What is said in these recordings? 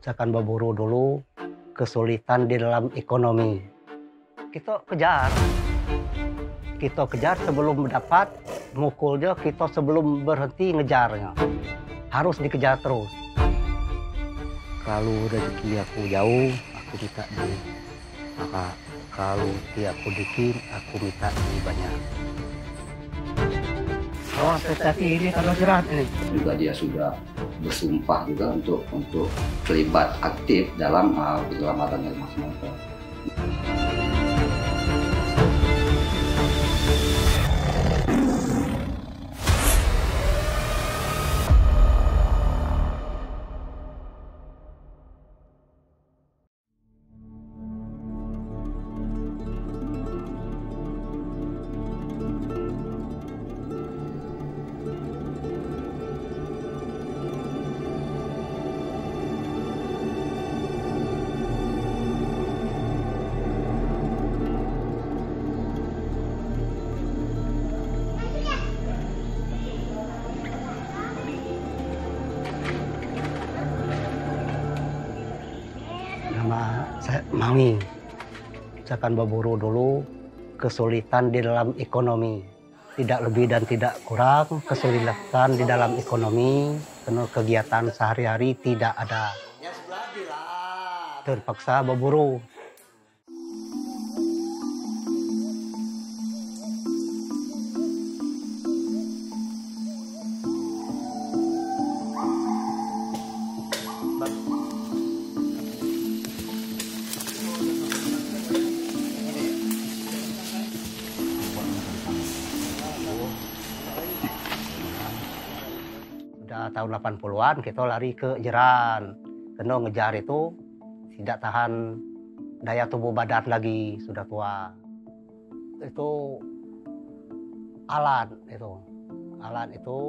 Misalkan berburu dulu, kesulitan di dalam ekonomi. Kita kejar sebelum mendapat, mukulnya kita sebelum berhenti ngejarnya. Harus dikejar terus. Kalau rezeki aku jauh, aku minta di. Maka kalau aku dikit, aku minta di banyak. Oh, prestasi ini kalau jerat ini. Juga dia sudah bersumpah juga untuk terlibat aktif dalam penyelamatan Mas Novel. Saya Mami, misalkan berburu dulu, kesulitan di dalam ekonomi. Tidak lebih dan tidak kurang, kesulitan di dalam ekonomi, karena kegiatan sehari-hari tidak ada. Terpaksa berburu. Tahun 80-an kita lari ke jeran. Karena ngejar itu tidak tahan daya tubuh badan lagi, sudah tua. Itu alat itu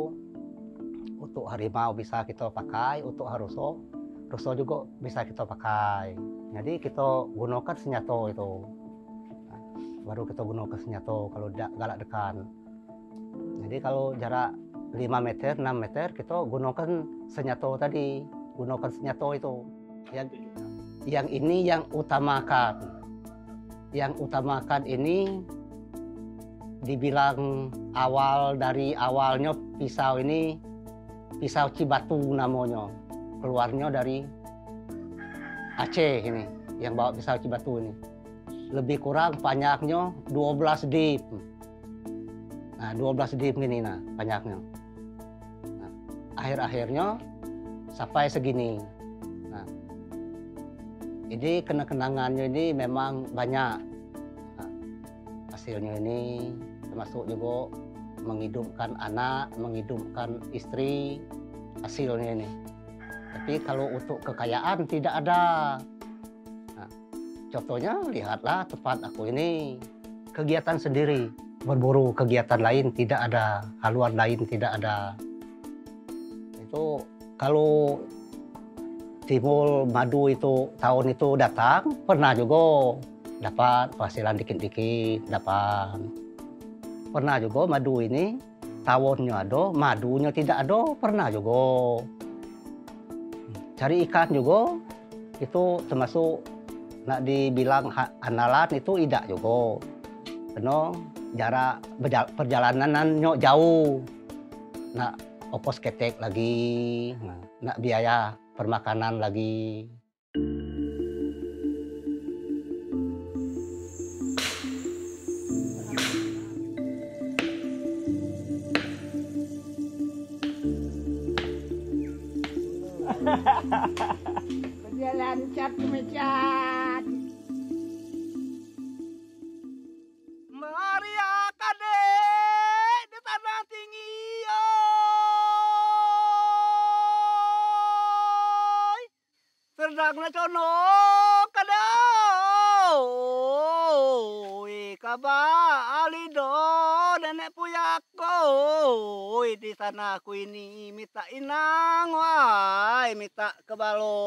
untuk harimau bisa kita pakai, untuk ruso juga bisa kita pakai. Jadi kita gunakan senjata itu. Baru kita gunakan senjata kalau galak dekan. Jadi kalau jarak 5 meter, 6 meter, kita gunakan senjata tadi. Gunakan senjata itu. Yang ini yang utamakan. Yang utamakan ini dibilang dari awalnya pisau ini, pisau Cibatu namanya. Keluarnya dari Aceh ini, yang bawa pisau Cibatu ini. Lebih kurang panjangnya 12 dip. Nah, 12 dip gini panjangnya. Nah, akhir-akhirnya sampai segini. Nah, ini kenangannya ini memang banyak. Nah, hasilnya ini termasuk juga menghidupkan anak, menghidupkan istri, hasilnya ini. Tapi kalau untuk kekayaan tidak ada. Nah, contohnya lihatlah tempat aku ini, kegiatan sendiri. Berburu, kegiatan lain tidak ada, haluan lain tidak ada. Itu kalau timbul madu itu tahun itu datang, pernah juga dapat penghasilan dikit-dikit, dapat. Pernah juga madu ini tahunnya ada, madunya tidak ada, pernah juga. Cari ikan juga, itu termasuk nak dibilang andalan itu tidak juga. Karena jarak perjalanannya jauh, nak ongkos ketek lagi, nak biaya permakanan lagi. Berjalan cat mecat. Maria kadek di tanah tinggi, oi. Serdangna cono kadek, oi kaba alido nenek puyako, oi di sana aku ini minta inang, wai minta kebalo.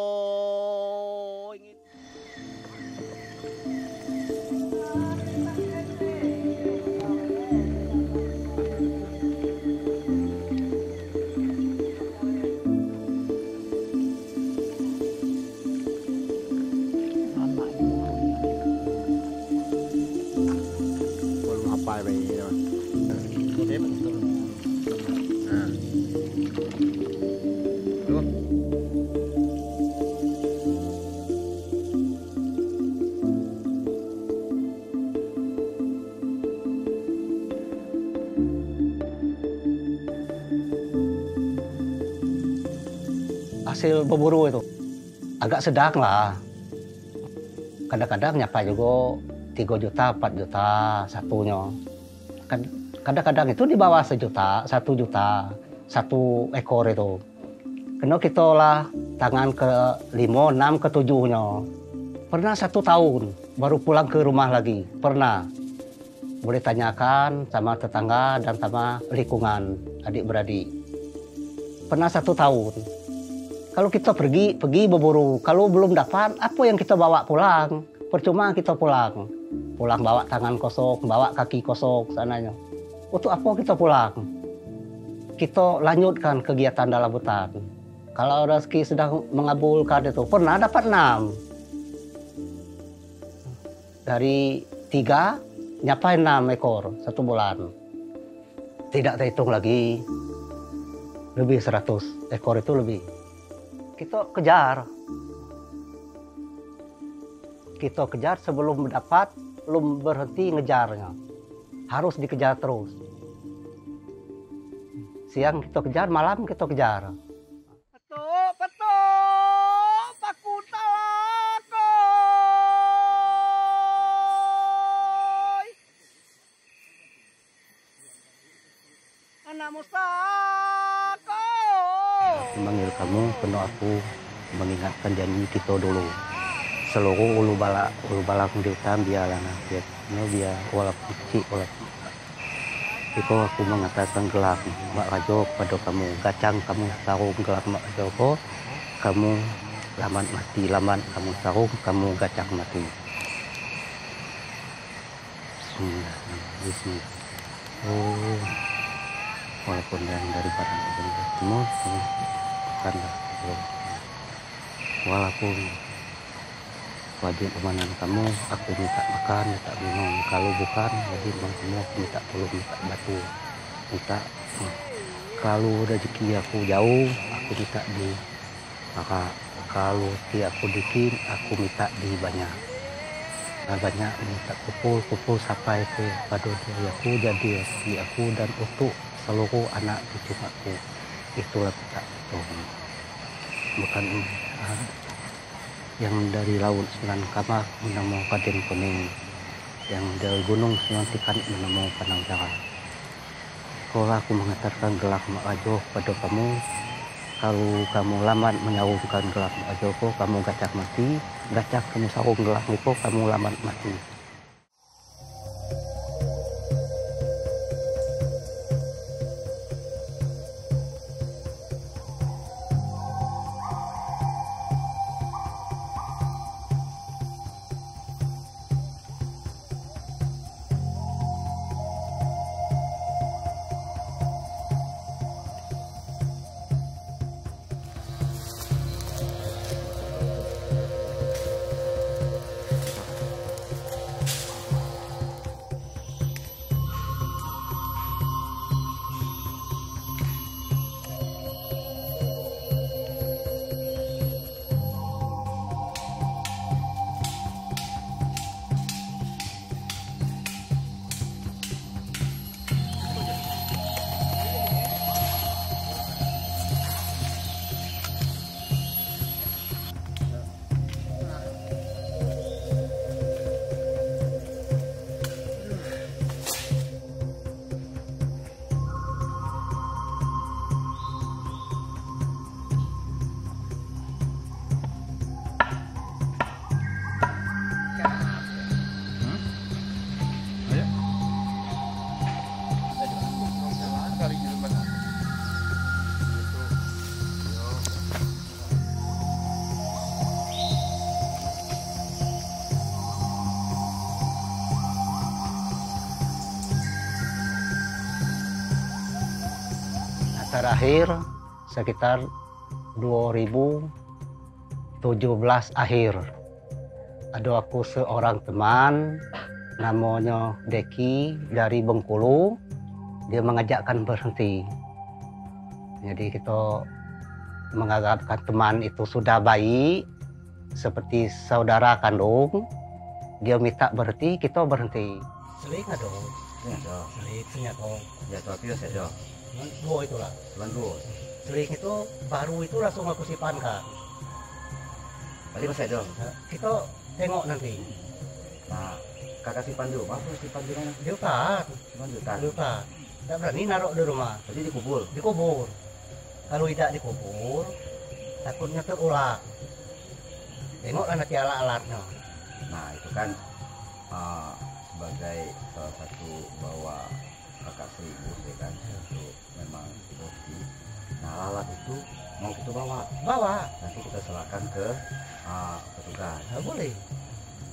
hasil berburu itu. Agak sedang lah. Kadang-kadang nyapa juga 3 juta, 4 juta satunya. Kadang-kadang itu di bawah 1 juta, 1 juta, 1 ekor itu. Karena kita lah tangan ke 5, 6, ke 7-nya. Pernah 1 tahun baru pulang ke rumah lagi, pernah. Boleh tanyakan sama tetangga dan sama lingkungan adik-beradik. Pernah 1 tahun. Kalau kita pergi berburu, kalau belum dapat, apa yang kita bawa pulang? Percuma kita pulang. Pulang bawa tangan kosong, bawa kaki kosong sananya. Untuk apa kita pulang? Kita lanjutkan kegiatan dalam hutan. Kalau rezeki sedang mengabulkan itu, pernah dapat 6. Dari 3, nyapai 6 ekor 1 bulan. Tidak terhitung lagi, lebih 100 ekor itu lebih. Kita kejar. Kita kejar sebelum mendapat, belum berhenti ngejarnya. Harus dikejar terus. Siang kita kejar, malam kita kejar. Petuk, petuk, paku talakoy. Anak mustako. Memanggil kamu, penuh aku mengingatkan janji kita dulu. Seluruh ulu balak di hutan biarlah biar walaupun kecil walaupun. Itu aku mengatakan gelap Mak Rajo pada kamu, gacang kamu sarung gelap Mak Rajo, kamu lamat mati, lamat kamu sarung, kamu gacang mati. Bismillah. Oh, walaupun yang dari barang semua bukanlah walaupun wajib kemanan kamu, aku minta makan, minta minum. Kalau bukan, wajib kamu minta tolong, minta batu, minta. Kalau rezeki aku jauh, aku minta di maka kalau aku dikit, aku minta di banyak. Nah, banyak minta kumpul sampai ke pada aku jadi rezeki aku dan untuk seluruh anak cucu aku. Itulah minta tolong. Bukan yang dari laut Sembilan Kamar menemu Kaden Kuning, yang dari gunung Sembilan Tikan menemu Panang Jara. Kalau aku mengatakan gelap Mak Rajo pada kamu, kalau kamu lambat menyarungkan gelap Mak Rajo, kamu gacak mati, gacak kamu sarung gelap itu, kamu lambat mati. Terakhir sekitar 2017 akhir ada aku seorang teman namanya Deki dari Bengkulu, dia mengajakkan berhenti. Jadi kita menganggapkan teman itu sudah baik seperti saudara kandung, dia minta berhenti, kita berhenti. Selik ada dong, selik punya dong. Ya tapi saya Dua itulah. Lanjut. Seling itu baru itu langsung aku simpankan. Tadi masih ada. Kita tengok nanti. Nah, kakak simpan dulu. Apa simpan di mana? Di hutan, Simpan di hutan. di hutan. Tidak berani naruh di rumah, Jadi dikubur. dikubur. Kalau tidak dikubur, takutnya terulang. Tengoklah nanti alat-alatnya. Nah, itu kan sebagai salah satu bahwa kakak seribu ya kan untuk memang bukti. Nah, alat itu mau kita bawa. Bawa, Nanti kita serahkan ke petugas. nggak boleh.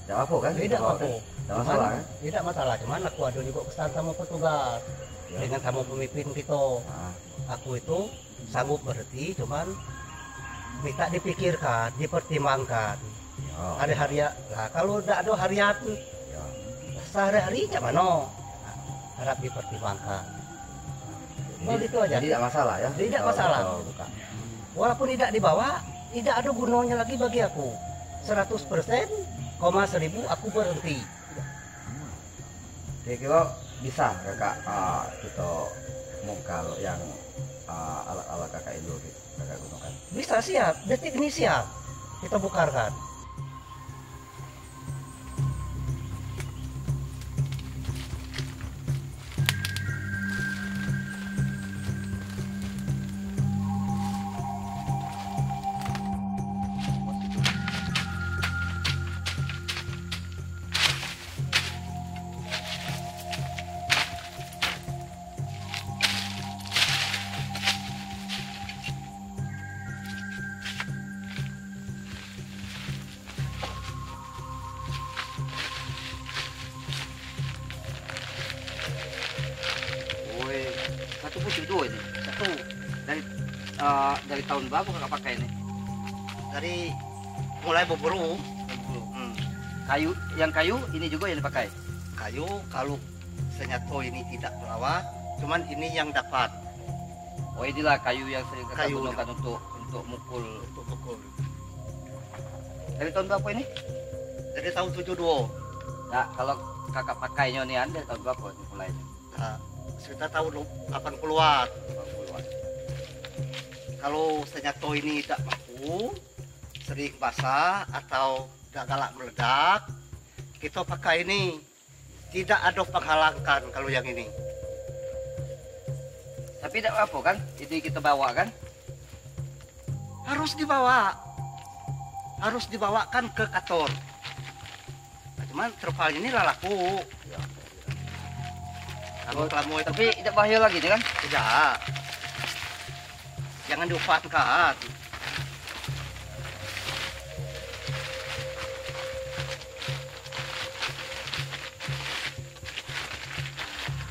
Tidak apa kan? Tidak Kita bawa, apa. kan? Tidak masalah kan? Tidak masalah. Cuman aku ada juga pesan sama petugas. Ya. Dengan sama pemimpin kita. Nah, Aku itu sanggup berhenti, cuman minta dipikirkan, dipertimbangkan. ya, Ada harian. Nah, kalau tidak ada harian, ya. sehari-hari macam mana? Nah, harap dipertimbangkan. Oh, gitu aja. Jadi tidak masalah ya? Tidak Kalau- masalah. kalau buka. Walaupun tidak dibawa, tidak ada gunanya lagi bagi aku. 100%, 1000 aku berhenti. Kira-kira bisa kakak kita bongkar yang alat-alat kakak itu kakak gunakan. Bisa siap, detik ini siap. Kita bukarkan. Woi, 172 ini. Satu, Dari tahun berapa kakak pakai ini? dari mulai berburu, Kayu ini juga yang dipakai. kayu kalau senyato ini tidak terawat, cuman ini yang dapat Oh, inilah kayu yang sering kakak Kayu. gunakan untuk mukul. untuk pukul. Dari tahun berapa ini? Dari tahun 72, Nah, kalau kakak pakainya nih anda tahun berapa mulainya? nah, sekitar tahun 80-an. 80-an. Kalau senyato ini tidak mampu, sering basah atau tidak galak meledak, kita pakai ini. Tidak ada penghalangkan kalau yang ini. Tapi tidak apa kan? Ini kita bawa kan? Harus dibawa. Harus dibawakan ke kantor. Nah, cuman terpal ini lah laku. Kalau kelamu itu Tapi tidak bahaya lagi nih kan? tidak. Jangan diupakan.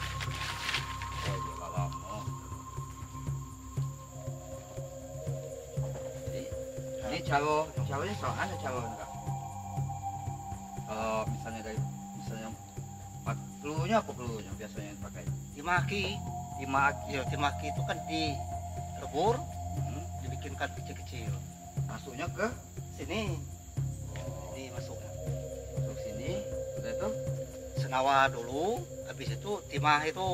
Oh, iya lama. Ini caranya soal ada cara enggak? Kalau misalnya pelurunya apa pelurunya biasanya yang pakai? Timaki. Timaki. Ya, timaki itu kan dilebur, dibikinkan kecil-kecil. Masuknya ke Sini oh, dimasukkan. masuk sini, udah itu Senawa dulu, habis itu timah itu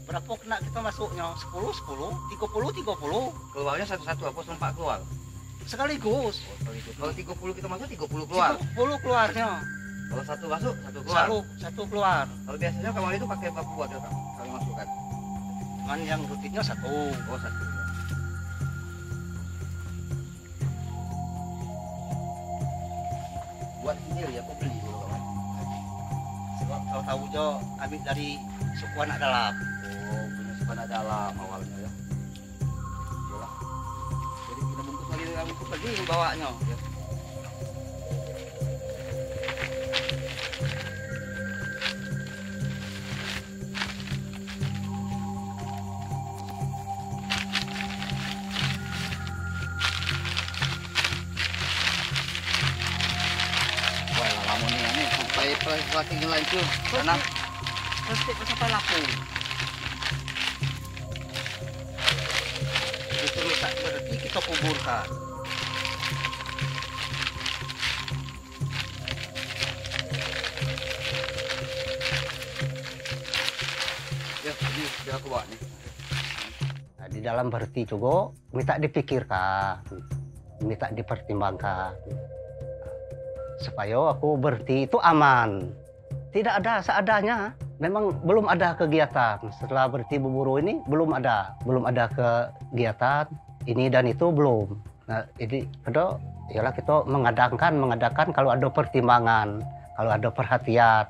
berapa kena kita masuknya? 10, 10, 30, 30 keluarnya satu-satu apa sempat keluar? sekaligus. Kalau 30 kita masuk 30 keluar. 30 keluarnya. Kalau satu masuk satu keluar. Satu keluar. Kalau biasanya kamar itu pakai berapa buat ya, Kak? Kalau masukkan. Cuman yang rutinnya satu. Oh, satu. Buat sendiri ya, kok beli dulu kawan? Sebab tahu-tahu jo ambil dari suku anak dalam. Oh, punya sepanah dalam awalnya ya. Yalah. Jadi kita bungkus lagi dengan bungkus lagi yang bawanya. Ya. Wah, lama nih ini sampai plastiknya lancur. Karena Plastik sampai laku. Itu berarti kita kuburkan. ya ini sudah aku bawa nih. Tadi di dalam berhenti juga minta dipikirkan, minta dipertimbangkan supaya aku berhenti itu aman. Tidak ada seadanya, memang belum ada kegiatan setelah berhenti berburu ini, belum ada kegiatan ini dan itu belum. Nah ini kedua ialah kita mengadakan kalau ada pertimbangan, kalau ada perhatian.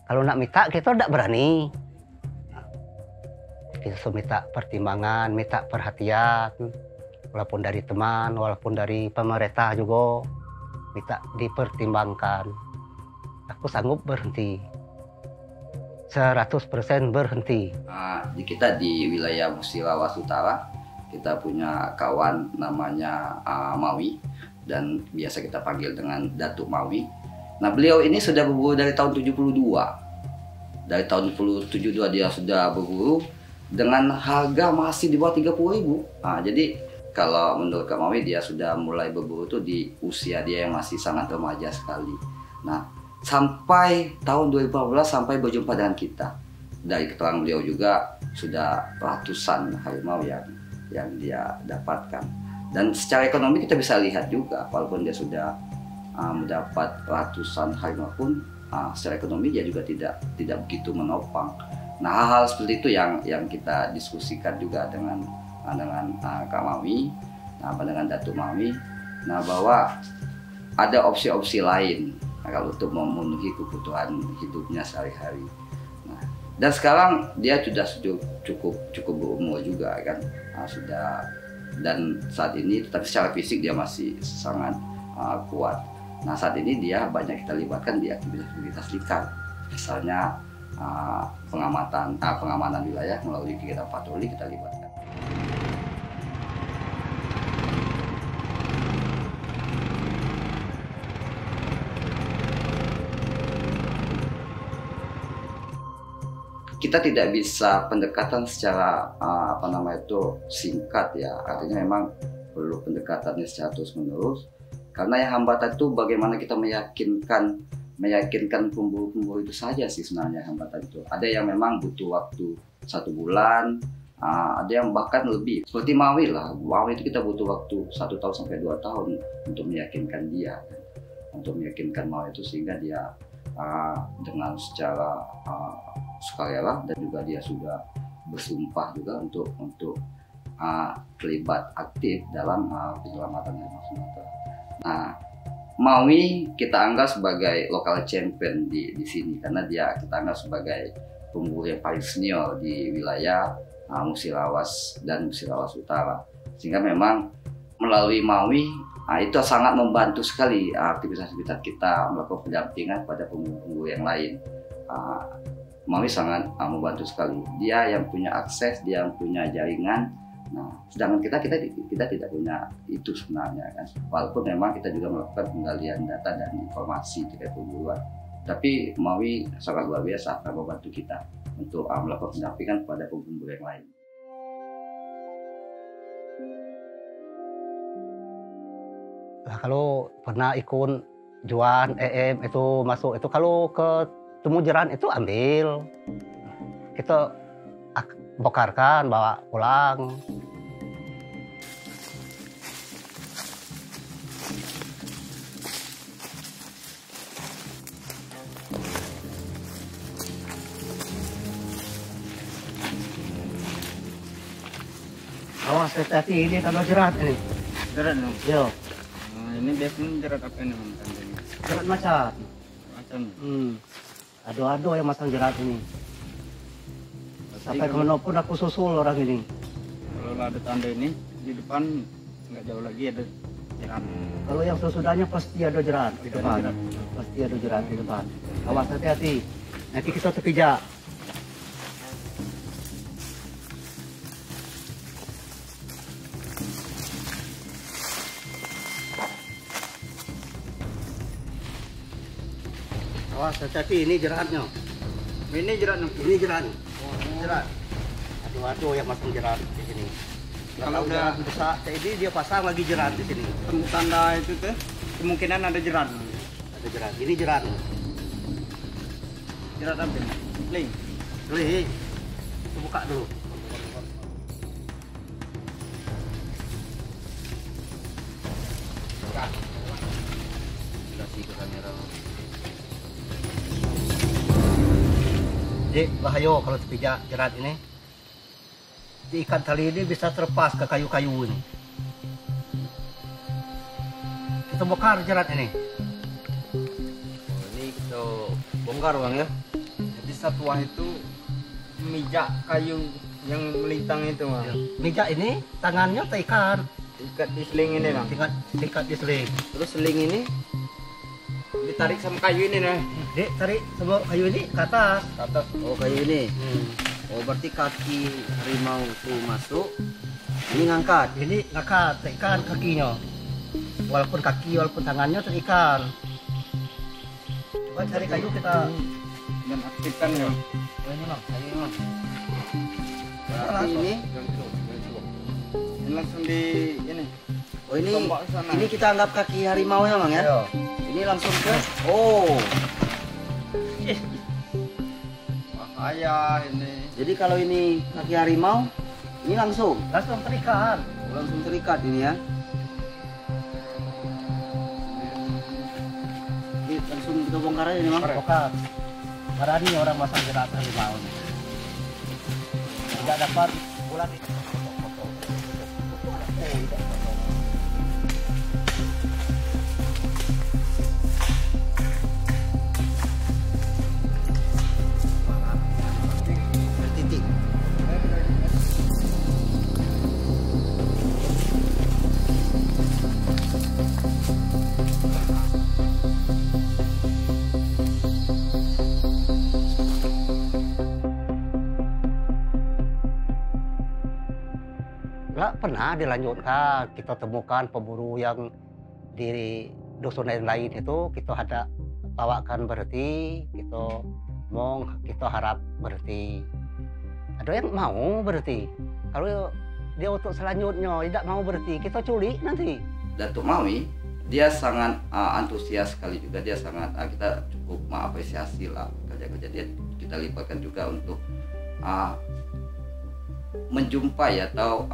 Kalau nak minta kita tidak berani. Kita minta pertimbangan, minta perhatian, walaupun dari teman, walaupun dari pemerintah juga, minta dipertimbangkan. Aku sanggup berhenti, 100% berhenti. Di kita di wilayah Musirawas Utara, kita punya kawan namanya Mawi, dan biasa kita panggil dengan Datuk Mawi. Nah beliau ini sudah berburu dari tahun 72. Dari tahun 72 dia sudah berburu dengan harga masih di bawah 30.000. Jadi kalau menurut Kak Mawi dia sudah mulai berburu tuh di usia dia yang masih sangat remaja sekali. Nah sampai tahun 2014 sampai berjumpa dengan kita. Dari keterangan beliau juga sudah ratusan harimau yang dia dapatkan. Dan secara ekonomi kita bisa lihat juga, walaupun dia sudah mendapat ratusan harimau pun secara ekonomi dia juga tidak begitu menopang. Nah hal-hal seperti itu yang kita diskusikan juga dengan Kak Mawi, dengan Datuk Mawi. Nah bahwa ada opsi-opsi lain kalau untuk memenuhi kebutuhan hidupnya sehari-hari. Nah, dan sekarang dia sudah cukup berumur juga kan, sudah, dan saat ini tapi secara fisik dia masih sangat kuat. Nah saat ini dia banyak kita libatkan di aktivitas likan, misalnya pengamanan wilayah melalui kegiatan patroli kita libatkan. Kita tidak bisa pendekatan secara singkat ya, artinya memang perlu pendekatannya secara terus menerus. Karena yang hambatan itu bagaimana kita meyakinkan pemburu-pemburu itu saja sih sebenarnya hambatan itu. Ada yang memang butuh waktu 1 bulan, ada yang bahkan lebih. Seperti Mawi lah, Mawi itu kita butuh waktu 1 tahun sampai 2 tahun untuk meyakinkan dia, untuk meyakinkan Mawi itu sehingga dia dengan secara sukarela dan juga dia sudah bersumpah juga untuk terlibat aktif dalam penyelamatan harimau Sumatera. Nah, Mawi kita anggap sebagai local champion di sini karena kita anggap sebagai pemburu yang paling senior di wilayah Musirawas dan Musirawas Utara. Sehingga memang melalui Mawi itu sangat membantu sekali aktivitas kita melakukan pendampingan pada pemburu yang lain. Mawi sangat membantu sekali. Dia yang punya akses, dia yang punya jaringan. Nah, sedangkan kita tidak punya itu sebenarnya kan. Walaupun memang kita juga melakukan penggalian data dan informasi terkait pemburuan. Tapi Mawi sangat luar biasa akan membantu kita untuk melakukan pendampingan kepada pemburu yang lain. Nah, kalau pernah ikut Juan, itu masuk itu kalau ke temu jeran itu ambil. Kita bokarkan, bawa pulang. Awas hati-hati, ini kalau jerat ini. Jerat dong. Yo, Ini biasanya jerat apa ini tandanya? jerat macan. Macam. Ado-ado yang masang jerat ini. Sampai kemana pun aku susul orang ini. Kalau ada tanda ini di depan nggak jauh lagi ada jerat. Kalau yang sesudahnya pasti ada jerat di depan. jerat. Pasti ada jerat di depan. Awas hati-hati. Nanti kita terpijak. Awas hati-hati, ini jeratnya. Ini jerat dong. Ini jerat. Jerat. Aduh yang masang jerat di sini. Kalau udah besar, jadi dia pasang lagi jerat di sini. tanda itu tuh kemungkinan ada jerat. Ada jerat. Ini jerat. Jerat apa? Link. Boleh. Buka dulu. Jadi bahaya kalau terpijak jerat ini. Ikan tali ini bisa terlepas ke kayu-kayu ini. Kita bongkar jerat ini. Ini kita bongkar bang ya. Jadi satwa itu memijak kayu yang melintang itu bang. Mijak ini tangannya terikat, Ikat di seling ini bang. terikat di seling. Terus seling ini Ditarik sama kayu ini nah. Dek tarik semua kayu ini ke atas. Ke atas. oh kayu ini. Oh berarti kaki harimau tuh masuk. Ini ngangkat. Ini ngangkat, terikat kakinya. Walaupun kaki, walaupun tangannya terikat. Coba cari kayu kita. Dan aktifkan ya. Ini loh, kayu ini loh. Berarti ini. Ini langsung di ini. Oh ini. Tombak sana. Ini kita anggap kaki harimau ya bang ya. Ayo. Ini langsung ke. Oh. Bahaya ini. Jadi kalau ini kaki harimau, ini langsung Langsung terikat. terikat ini ya. Ini langsung kita bongkar aja nih bang. Bongkar. Berani orang masang jerat harimau. Tidak dapat bulan ini. Bertitik. Nggak pernah dilanjutkan. Kita temukan pemburu yang di dusun lain itu kita ada bawakan berhenti, kita harap berhenti. Ada yang mau berhenti. Kalau dia untuk selanjutnya tidak mau berhenti, kita culik nanti. Datuk Mawi dia sangat antusias sekali juga, dia sangat kita cukup mengapresiasi lah kerja-kerja dia. Kita libatkan juga untuk menjumpai atau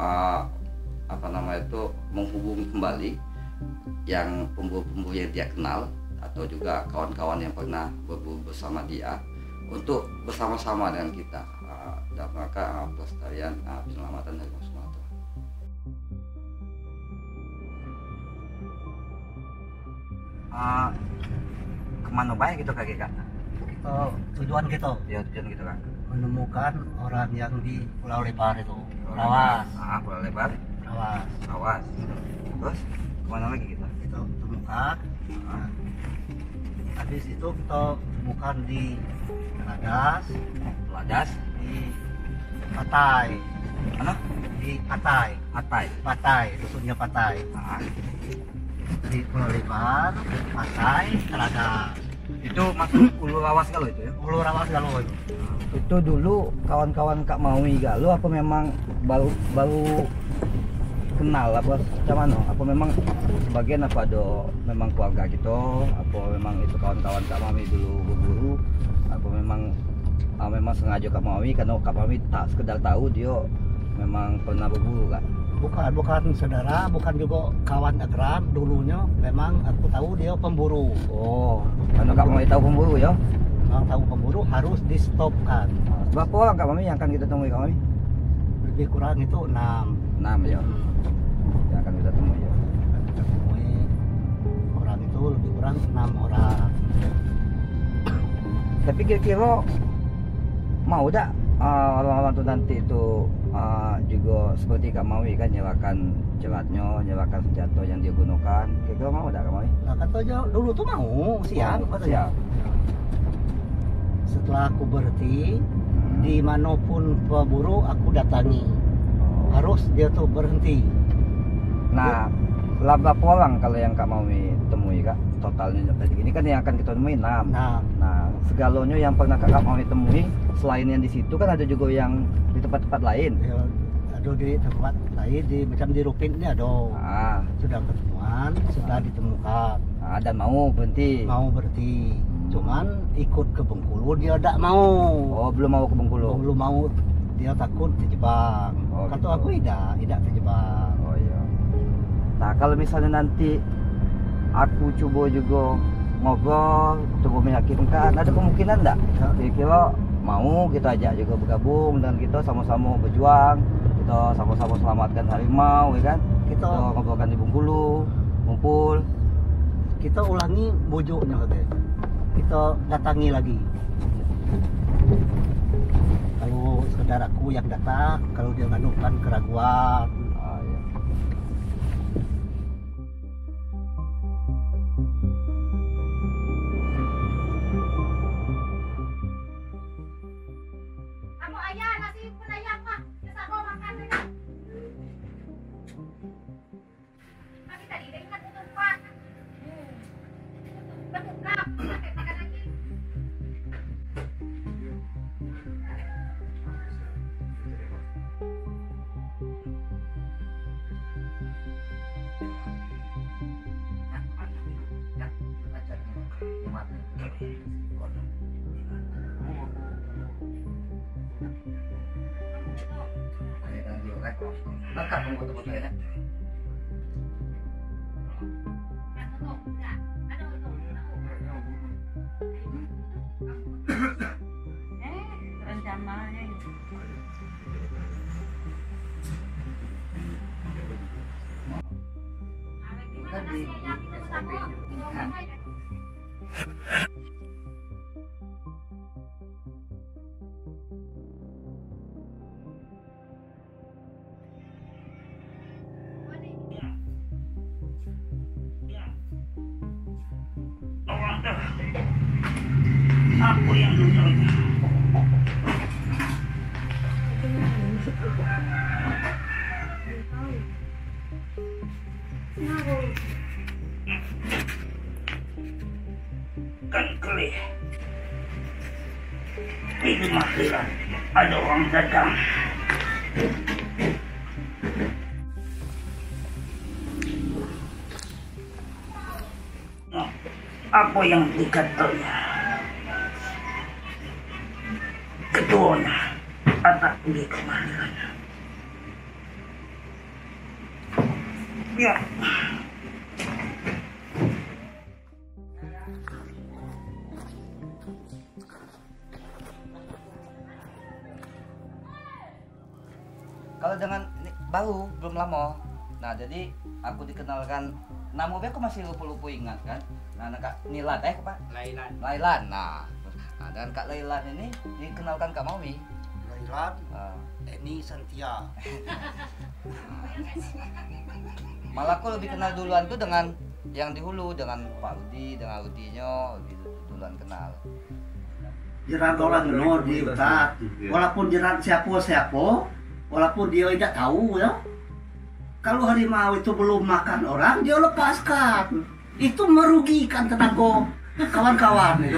menghubungi kembali yang pemburu-pemburu yang dia kenal atau juga kawan-kawan yang pernah berburu bersama dia untuk bersama-sama dengan kita dalam rangka pelestarian penyelamatan harimau Sumatera. Kemana baik gitu kaki kak? Tujuan kita Ya tujuan gitu kak. menemukan orang yang di Pulau Lebar itu. Rawas. Pulau Lebar. Rawas. Awas. Terus kemana lagi kita? Kita temukan. Habis itu kita temukan di Ladas, Ladas. di Patai, Mana? di Patai, Atai. Patai, dusunnya Patai. Di Pulau Lebar, Patai, Ladas. Itu masuk Ulu Lawas kalau itu ya? Pulau Rawas Galuh itu. Itu dulu kawan-kawan Kak Mawi Galuh apa memang baru kenal apa macam mana? Apa memang sebagian apa do memang keluarga kita? Apa memang itu kawan-kawan Kak Mawi dulu berburu? Apa memang sengaja Kak Mawi karena Kak Mawi tak sekedar tahu dia memang pernah berburu Kak? Bukan saudara, bukan juga kawan akrab. Dulunya memang aku tahu dia pemburu. Oh, karena Kak Mawi tahu pemburu ya? Memang tahu pemburu harus di stopkan. Berapa orang Kak Mawi yang akan kita temui Kak Mawi? Lebih kurang itu 6. 6 ya? Yang akan kita temui ya? Kita temui orang itu lebih kurang 6 orang. Tapi kira-kira mau tak orang-orang tuh nanti itu juga seperti Kak Mawi kan nyalakan jeratnya, nyalakan senjata yang dia gunakan. Kira-kira mau tak Kak Mawi? Nah, katanya dulu tuh mau siap katanya. Siap. Setelah aku berhenti, dimanapun pemburu aku datangi. Harus dia tuh berhenti. Nah, berapa orang kalau yang Kak Mawi temui Kak? Totalnya ini kan yang akan kita temui 6. Nah, Nah, segalanya yang pernah Kak Mawi temui selain yang di situ kan ada juga yang di tempat-tempat lain. ya, ada di tempat lain, macam di Rupin ini ada. Ah, Sudah ketemuan, sudah ditemukan. dan mau berhenti. Mau berhenti. Cuman ikut ke Bengkulu dia tidak mau. Oh, belum mau ke Bengkulu. Belum mau, dia takut terjebak. Oh, Kata gitu. aku tidak terjebak. Oh iya. Nah, kalau misalnya nanti aku coba juga ngobrol, coba meyakinkan, ada kemungkinan enggak? Kira-kira mau kita ajak juga bergabung dan kita sama-sama berjuang, kita sama-sama selamatkan harimau, ya kan? Kita ngobrolkan di Bengkulu, ngumpul. Kita ulangi bojoknya katanya. Kita datangi lagi. Kalau saudaraku yang datang, kalau dia nganukan keraguan, Iya. Kamu ayah nasi pun ayah mah. Bisa kau makan dulu. Tapi tadi dia ingat untuk tempat. Berbuka, pakai makan lagi. Lekat foto-foto ya. Rencananya itu. Kan di Aku yang dulu. Kan kelih. Ini masalah. Ada orang datang. Nah, apa yang dikatanya? Ketuanya atak di kemana? Ya. Kalau dengan ini baru belum lama. Nah, jadi aku dikenalkan namanya aku masih lupa-lupa ingat kan. Nah, Kak Nilan Pak? Lailan. Lailan. Nah, dan Kak Lailan ini dikenalkan Kak Maumi. Lailan, Ah. Eni Santia. Malah aku lebih kenal duluan tuh dengan yang di hulu, dengan Pak Rudi, dengan Rudinya gitu duluan kenal. Jerat orang no di utat. Walaupun jerat siapa, walaupun dia tidak tahu ya. Kalau harimau itu belum makan orang, dia lepaskan. Itu merugikan tenaga kawan-kawan itu.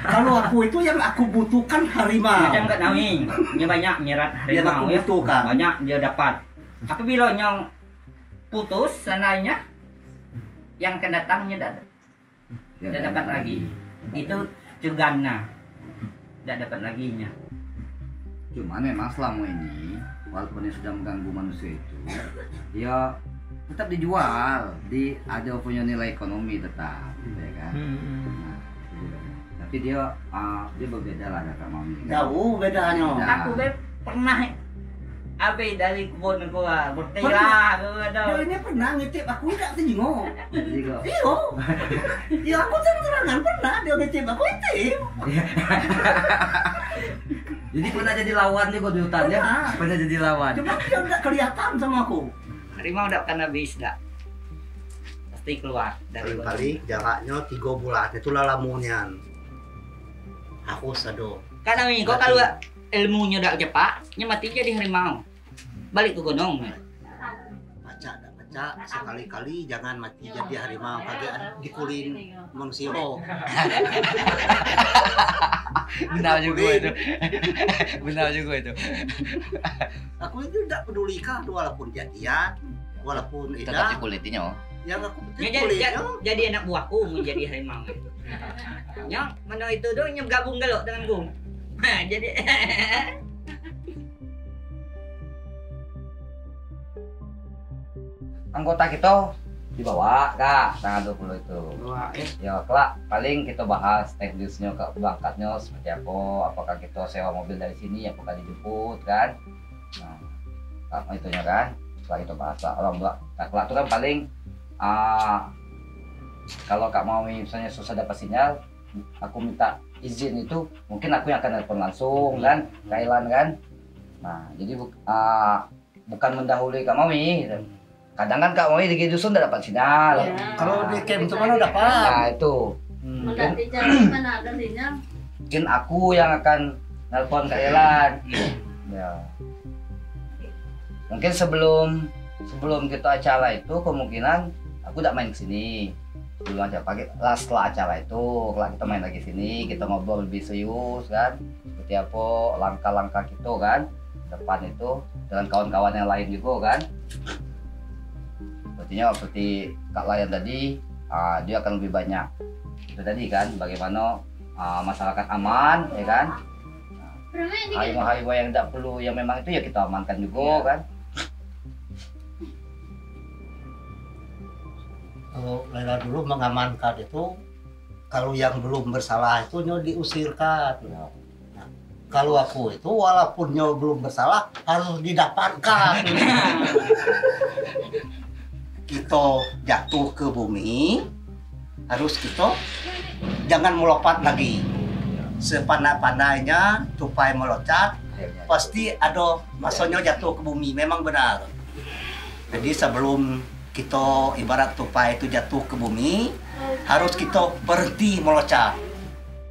Kalau aku itu yang aku butuhkan harimau. Macam Kak Nawi, dia banyak nyerat Yang aku harimau ya. butuhkan. Banyak dia dapat. Apabila yang putus seandainya yang akan datangnya tidak dapat lagi. Itu cegana. Tidak dapat laginya. Cuman memang selama ini walaupun dia sudah mengganggu manusia itu, dia tetap dijual, ada punya nilai ekonomi tetap, ya kan? Nah, itu dia. Tapi dia berbeda lah Kak Mami. Jauh bedanya. Nah. Aku pernah abe dari kebun gua bertira Dia ini pernah ngitip aku tidak tengok. Jadi kok Iyo. Ya aku terangan pernah dia ngitip aku itip. jadi pernah jadi lawan nih kok di hutan ya? Pernah. Pernah jadi lawan. Cuma dia tidak kelihatan sama aku. harimau udah akan habis dah. Pasti keluar dari Kali-kali jaraknya 3 bulan itu lalamunyan. Aku sado. Karena kok kalau ilmunya udah cepat, mati jadi harimau. Balik ke gunung. Baca sekali-kali jangan mati jadi harimau kagak dikulin manusia. Benar juga itu. Benar juga itu. Aku itu tidak pedulikan walaupun jadian, walaupun Tetap tidak. dikulitinya. Yang aku Ya, penting kulitnya. jadi anak buahku menjadi harimau. Ya, mana itu dong yang gabung galok dengan gue. Jadi Anggota kita dibawa kak tanggal 20 itu. Wah, Ya kelak paling kita bahas teknisnya ke berangkatnya seperti apa, apakah kita sewa mobil dari sini apakah dijemput kan. Nah apa itunya kan setelah itu bahas lah orang kelak itu kan paling kalau Kak mau misalnya susah dapat sinyal aku minta izin itu mungkin aku yang akan telepon langsung kan Kak Ilan kan. Nah jadi bukan mendahului Kak Mawi gitu. Kadang kan Kak Mawi di dusun udah dapat sinyal. Kalau di camp itu mana dapat? Nah itu Mendati cari mana ada sinyal. mungkin aku yang akan nelpon Kak Elan. Ya. Mungkin sebelum kita acara itu kemungkinan aku udah main kesini. Sebelum acara pagi, setelah acara itu kalau kita main lagi sini, kita ngobrol lebih serius kan. Seperti apa langkah-langkah kita kan depan itu dengan kawan-kawan yang lain juga kan. Seperti Kak Layan tadi, dia akan lebih banyak. Itu tadi kan, bagaimana masyarakat aman, ya kan? Harimau-harimau yang tidak perlu, yang memang itu ya kita amankan juga kan. Kalau Lela dulu mengamankan itu, kalau yang belum bersalah itu diusirkan. Nah, kalau aku itu walaupun belum bersalah harus didapatkan. Kita jatuh ke bumi, harus kita jangan melompat lagi. Sepandai-pandainya tupai meloncat, pasti ada masanya jatuh ke bumi, memang benar. Jadi sebelum kita ibarat tupai itu jatuh ke bumi, harus kita berhenti meloncat.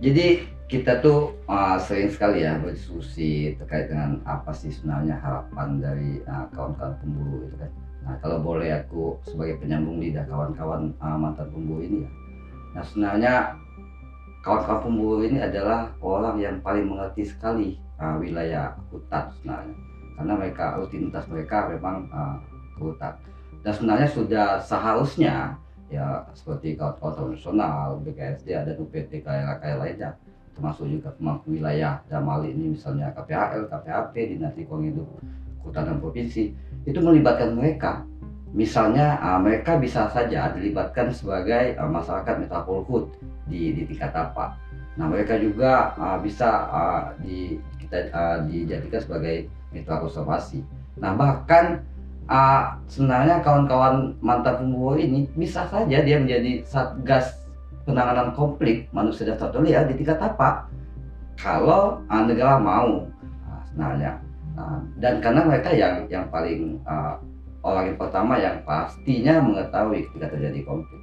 Jadi kita tuh sering sekali ya berdiskusi terkait dengan apa sih sebenarnya harapan dari kawan-kawan pemburu itu kan. Nah kalau boleh aku sebagai penyambung lidah kawan-kawan mantan pemburu ini ya. Nah sebenarnya kawan-kawan pemburu ini adalah orang yang paling mengerti sekali wilayah hutan sebenarnya. Karena rutinitas mereka memang ke hutan. Dan sebenarnya sudah seharusnya ya seperti kawan-kawan nasional, BKSD dan UPT KLA lainnya, termasuk juga pemangku wilayah Damal ini misalnya KPHL, KPHP, Dinas Lingkungan Hidup Kota dan Provinsi, itu melibatkan mereka. Misalnya mereka bisa saja dilibatkan sebagai masyarakat metapol hut di tingkat tapak. Nah mereka juga bisa dijadikan sebagai mitra konservasi. Nah bahkan sebenarnya kawan-kawan mantan pemburu ini bisa saja dia menjadi satgas penanganan konflik manusia dan satwa liar di tingkat tapak kalau negara mau sebenarnya. Dan karena mereka yang paling orang yang pertama yang pastinya mengetahui ketika terjadi konflik.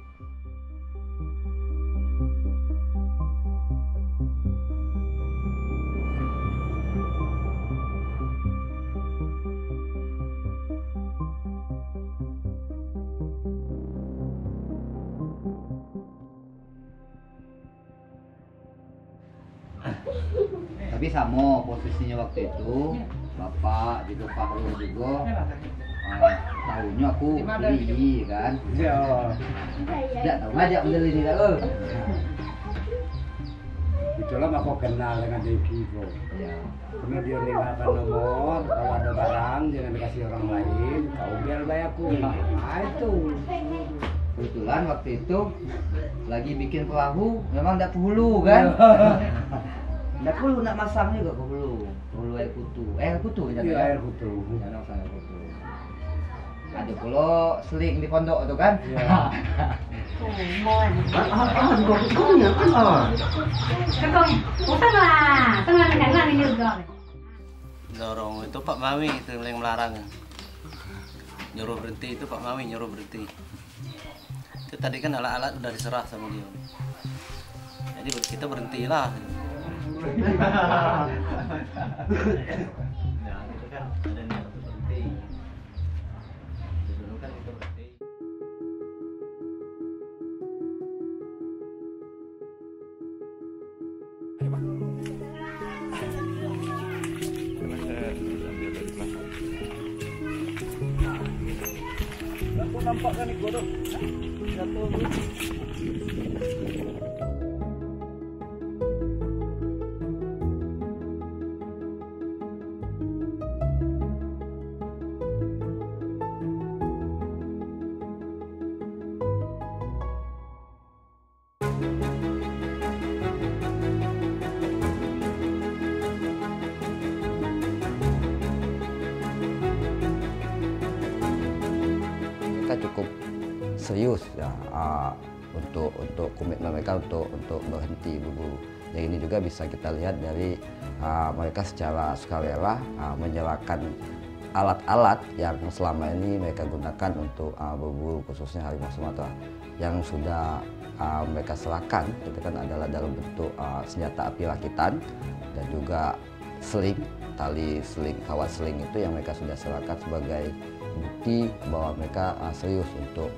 Tapi sama posisinya waktu itu Bapak juga Pak Lu juga tahunya aku beli kan. Tidak tahu ngajak beli ini dah. Itulah aku kenal dengan Deki bro. Ya. Karena dia ninggalkan nomor, kalau ada barang jangan dikasih orang lain, kau biar bayarku. Nah itu. Kebetulan waktu itu lagi bikin perahu, memang tidak hulu kan. Tidak hulu nak masang juga ke hulu air kutu. Air kutu kan? Iya air kutu. Jangan usah air kutu. Ada pula seling di pondok itu kan? Iya. Dorong itu Pak Mawi itu yang melarang. Nyuruh berhenti itu Pak Mawi nyuruh berhenti. Itu tadi kan alat-alat udah diserah sama dia. Jadi kita berhentilah. Nah, itu kan ada niat untuk berhenti. Dulu kan kita berhenti. Aku nampak kan nih godok. Jatuh. mereka cukup serius ya untuk komitmen mereka untuk berhenti berburu. Yang ini juga bisa kita lihat dari mereka secara sukarela menyerahkan alat-alat yang selama ini mereka gunakan untuk berburu, khususnya harimau Sumatera, yang sudah mereka serahkan itu kan adalah dalam bentuk senjata api rakitan dan juga seling, tali seling, kawat seling itu yang mereka sudah serahkan sebagai bukti bahwa mereka serius untuk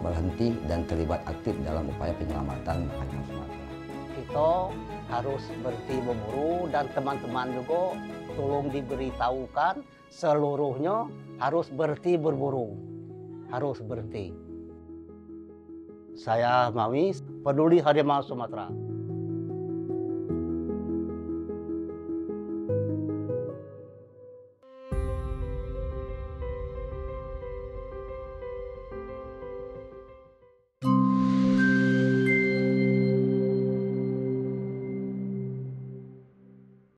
berhenti dan terlibat aktif dalam upaya penyelamatan harimau Sumatera. Kita harus berhenti berburu dan teman-teman juga tolong diberitahukan seluruhnya harus berhenti berburu, harus berhenti. Saya Mawi, peduli harimau Sumatera.